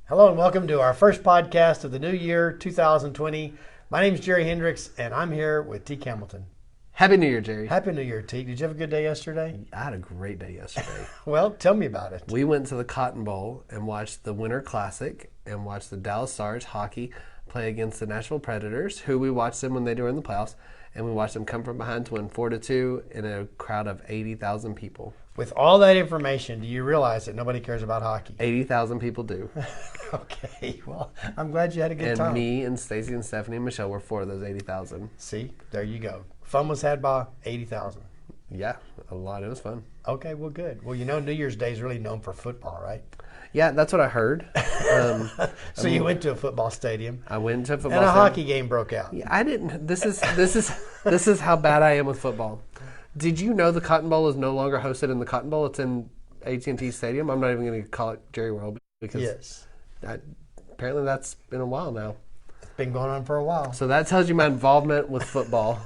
Hello and welcome to our first podcast of the new year, 2020. My name is Jerry Hendricks and I'm here with T. Hamilton. Happy New Year, Jerry. Happy New Year, T. Did you have a good day yesterday? I had a great day yesterday. Well, tell me about it. We went to the Cotton Bowl and watched the Winter Classic and watched the Dallas Stars hockey play against the Nashville Predators, who we watched them when they were in the playoffs, and we watched them come from behind to win 4-2 in a crowd of 80,000 people. With all that information, do you realize that nobody cares about hockey? 80,000 people do. Okay, well, I'm glad you had a good time. And me and Stacy and Stephanie and Michelle were 4 of those 80,000. See, there you go. Fun was had by 80,000. Yeah, a lot. It was fun. Okay, well, good. Well, you know New Year's Day is really known for football, right? Yeah, that's what I heard. So you went to a football stadium. I went to a football and a stadium. hockey game broke out. Yeah, I didn't. This is how bad I am with football. Did you know the Cotton Bowl is no longer hosted in the Cotton Bowl? It's in AT&T Stadium. I'm not even going to call it Jerry World because Yes. Apparently that's been a while now. It's been going on for a while. So that tells you my involvement with football.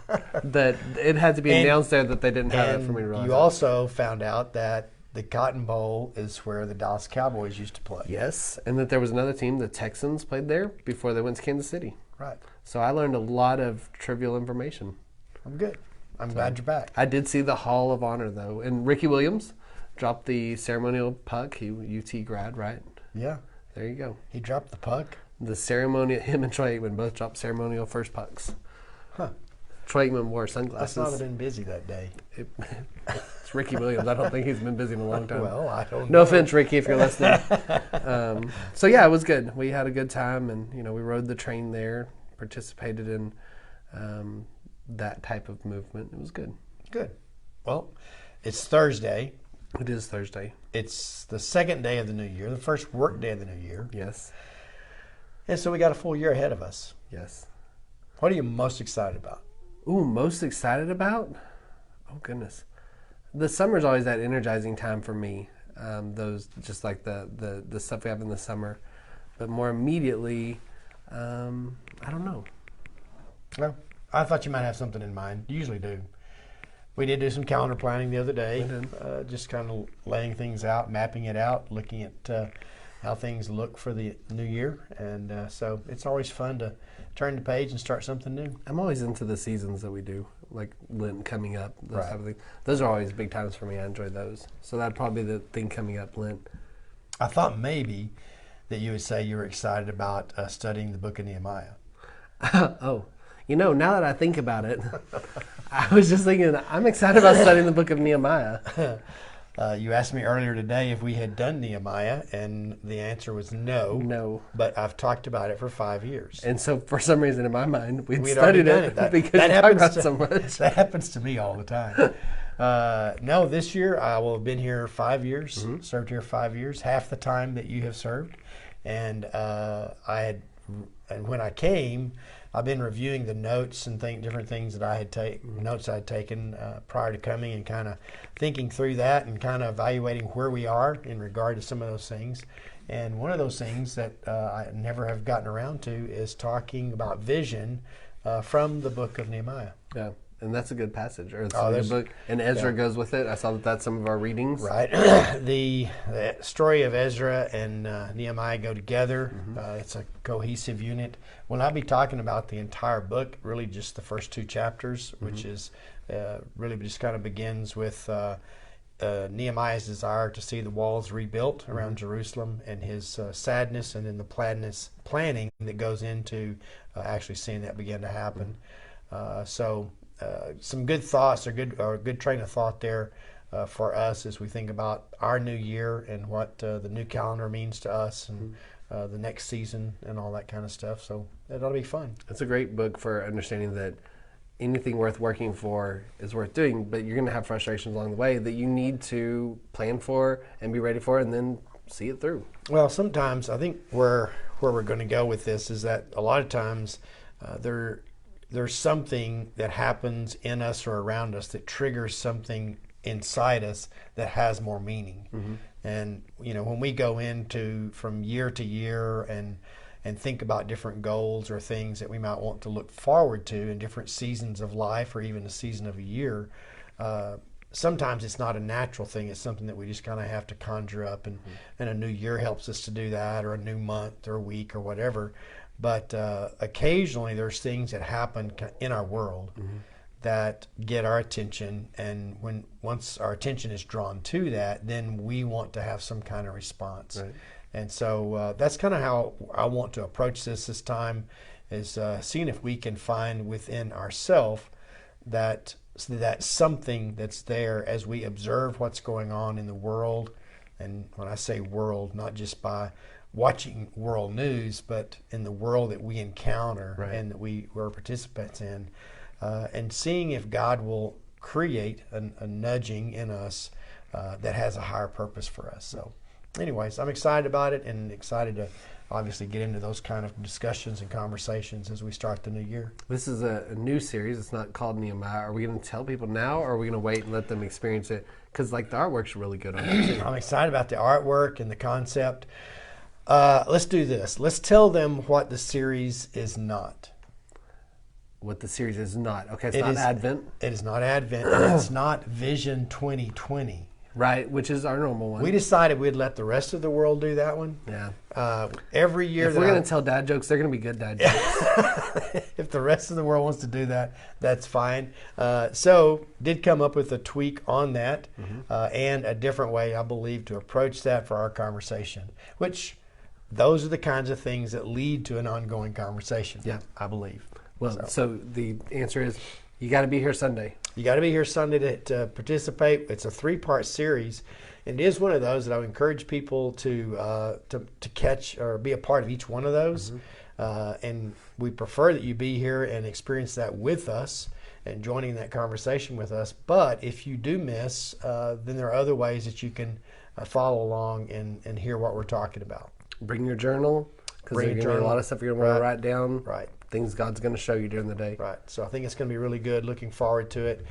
That it had to be announced there that they didn't have it for me to realize. You also found out that the Cotton Bowl is where the Dallas Cowboys used to play. Yes, and that there was another team, the Texans, played there before they went to Kansas City. Right. So I learned a lot of trivial information. I'm good. I'm glad you're back. I did see the Hall of Honor, though. And Ricky Williams dropped the ceremonial puck. He UT grad, right? Yeah. There you go. He dropped the puck. The ceremonial, him and Troy Aikman both dropped ceremonial first pucks. Huh. Troy Aikman wore Must sunglasses. not have been busy that day. It's Ricky Williams. I don't think he's been busy in a long time. Well, I don't know. No offense, Ricky, if you're listening. So yeah, it was good. We had a good time, and we rode the train there, participated in that type of movement. It was good. Good. Well, it's Thursday. It is Thursday. It's the second day of the new year, the first work day of the new year. Yes. And so we got a full year ahead of us. Yes. What are you most excited about? Ooh, most excited about? Oh, goodness. The summer's always that energizing time for me. Those, just like the stuff we have in the summer. But more immediately, I don't know. Well, I thought you might have something in mind. You usually do. We did do some calendar planning the other day. We did. Just kind of laying things out, mapping it out, looking at how things look for the new year. And so it's always fun to turn the page and start something new. I'm always into the seasons that we do, like Lent coming up, those Right. type of things. Those are always big times for me. I enjoy those. So that'd probably be the thing coming up, Lent. I thought maybe that you would say you were excited about studying the book of Nehemiah. Oh, now that I think about it, I was just thinking, I'm excited about studying the book of Nehemiah. You asked me earlier today if we had done Nehemiah, and the answer was no. No. But I've talked about it for 5 years. And so for some reason in my mind, we'd We'd studied already it done it. because That you talk happens about to- so much. That happens to me all the time. No, this year I will have been here 5 years, Mm-hmm. served here 5 years, half the time that you have served. And and when I came, I've been reviewing the notes and different things that I had notes I'd taken prior to coming, and kind of thinking through that and kind of evaluating where we are in regard to some of those things. And one of those things that I never have gotten around to is talking about vision from the book of Nehemiah. Yeah, and that's a good passage, or it's Oh, a there's- good book. And Ezra goes with it. I saw that that's some of our readings. Right. The story of Ezra and Nehemiah go together. It's a cohesive unit. When I'll be talking about the entire book, really just the first 2 chapters, which is really just kind of begins with Nehemiah's desire to see the walls rebuilt around Jerusalem, and his sadness, and then the planning that goes into actually seeing that begin to happen. Some good thoughts, or a good train of thought there for us as we think about our new year and what the new calendar means to us, and the next season and all that kind of stuff. So it ought to be fun. It's a great book for understanding that anything worth working for is worth doing, but you're going to have frustrations along the way that you need to plan for and be ready for, and then see it through. Well, sometimes I think where we're going to go with this is that a lot of times there's something that happens in us or around us that triggers something inside us that has more meaning. And when we go into from year to year and think about different goals or things that we might want to look forward to in different seasons of life, or even a season of a year, sometimes it's not a natural thing. It's something that we just kind of have to conjure up, and a new year helps us to do that, or a new month or week or whatever. But occasionally there's things that happen in our world that get our attention, and once our attention is drawn to that, then we want to have some kind of response. Right. And so that's kind of how I want to approach this time, is seeing if we can find within ourselves that something that's there as we observe what's going on in the world. And when I say world, not just by watching world news, but in the world that we encounter, right, and that we're participants in, and seeing if God will create a nudging in us that has a higher purpose for us. So anyways, I'm excited about it, and excited to obviously get into those kind of discussions and conversations as we start the new year. This is a new series. It's not called Nehemiah. Are we going to tell people now, or are we going to wait and let them experience it? Because like the artwork's really good on it too. I'm excited about the artwork and the concept. Let's do this. Let's tell them what the series is not. What the series is not. Okay, it's not Advent. It is not Advent, and it's not Vision 2020. Right, which is our normal one. We decided we'd let the rest of the world do that one. Yeah. Every year, if we're going to tell dad jokes, they're going to be good dad jokes. If the rest of the world wants to do that, that's fine. So, did come up with a tweak on that, and a different way, I believe, to approach that for our conversation. Which, those are the kinds of things that lead to an ongoing conversation. Yeah, I believe. Well, so the answer is, you got to be here Sunday. You got to be here Sunday to participate. It's a 3-part series, and it is one of those that I would encourage people to catch or be a part of each one of those. And we prefer that you be here and experience that with us and joining that conversation with us. But if you do miss, then there are other ways that you can follow along and hear what we're talking about. Bring your journal, because there's going to be a lot of stuff you're going to want to write down. Right. Things God's going to show you during the day. Right. So I think it's going to be really good. Looking forward to it.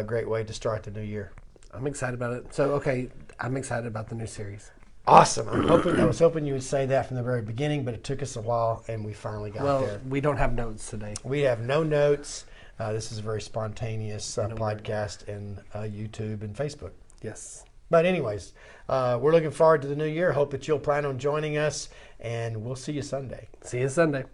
Great way to start the new year. I'm excited about it. So, okay, I'm excited about the new series. Awesome. I was hoping you would say that from the very beginning, but it took us a while, and we finally got there. Well, we don't have notes today. We have no notes. This is a very spontaneous podcast in YouTube and Facebook. Yes. But anyways, we're looking forward to the new year. Hope that you'll plan on joining us, and we'll see you Sunday. See you Sunday.